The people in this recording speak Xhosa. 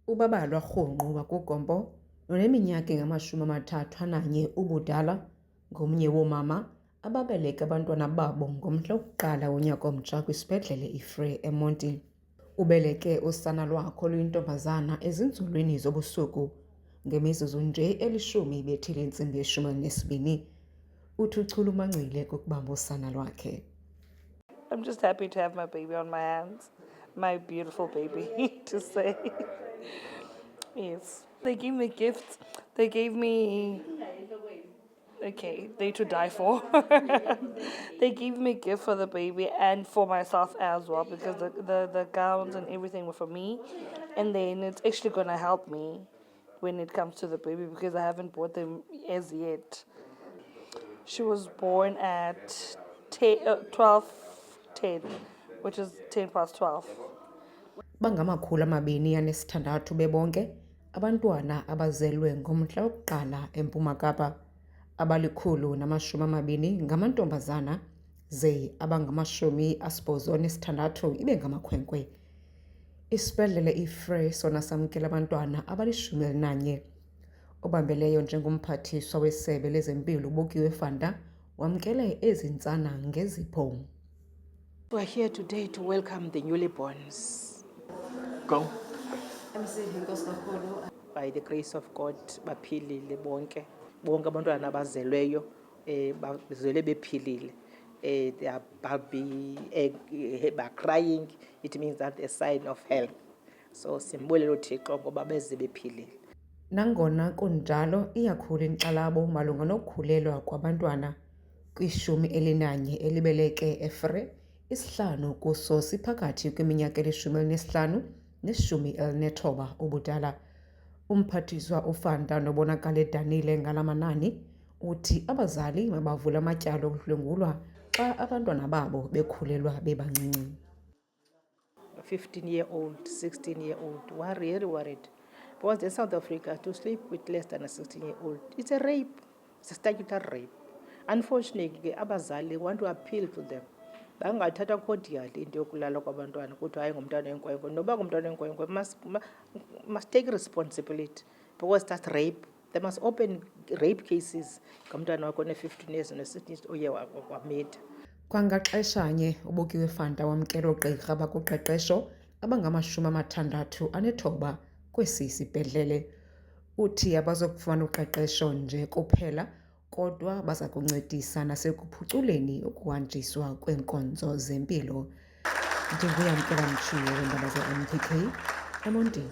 Ubabalwa rhunqu wakugompo noneminyaka engama-31 ubudala ngomnye woomama ababeleka abantwana babo ngomhla woku-1 wonyaka omtsha kwisibhedlele iFree eMonti. Ubeleke usana lwakhe oluyintombazana ezinzulwini zobusuku ngemizuzu nje eli-10 ibethile intsimbi ye-12. Uthi uchulumancile kokubamba usana lwakhe. I'm just happy to have my baby on my hands. My beautiful baby, to say. Yes. They gave me gifts. They gave me... Okay, they to die for. They gave me a gift for the baby and for myself as well, because the gowns and everything were for me. And then it's actually going to help me when it comes to the baby, because I haven't bought them as yet. She was born at 12:10, which is 12:10. Bangama-260 bebonke abantwana abazelwe ngomhla woku-1 eMpuma Kapa. Abali-120 ngamantombazana ze abangama-86 ibe ngamakhwenkwe. Isibhedlele iFree sona samkela abantwana abali-11. Obambeleyo njengomphathiswa wesebe lezempilo uBokiwe Fanta wamkele ezi ntsana ngezipho. We are here today to welcome the newlyborns. Go. By the grace of God, baphilile bonke abantwana abazelweyo bazelwe bephilile. They are baby, are crying. It means that a sign of health. So simbulela uThixo ngoba beze bephilile. Nangona kunjalo iyakhula inkxalabo malunga nokukhulelwa kwabantwana kwi-11 elibeleke eFree. 5 kuso siphakathi kwiminyaka eli-15 ne-19 ubudala. Umphathiswa uFanta nobonakala edanile ngala manani uthi abazali mabavula amatyala okudlwengulwa xa abantwana babo bekhulelwa bebancinci. 15-year-old, 16-year-old, we are really worried. Because in South Africa, to sleep with less than a 16-year-old, it's a rape. It's a statutory rape. Unfortunately, abazali want to appeal to them. Bangathatha cordially into yokulala kwabantwana kuthi hayi ngumntwana wenkwenkwe. Noba ngumntwana wenkwenkwe must take responsibility, because that's rape. They must open rape cases ngumntwana wakho ne-15 years ne-16 years oye wamitha. Kwangaxeshanye uBokiwe Fanta wamkela oogqirha bakuqeqesho abangama-69 kwesi sibhedlele. Uthi abazokufumana uqeqesho nje kuphela, kodwa baza kuncedisa nasekuphuculeni ukuhanjiswa kweenkonzo zempilo. Ndinguyamkela Mtshiwe weendaba ze-NPK eMonti.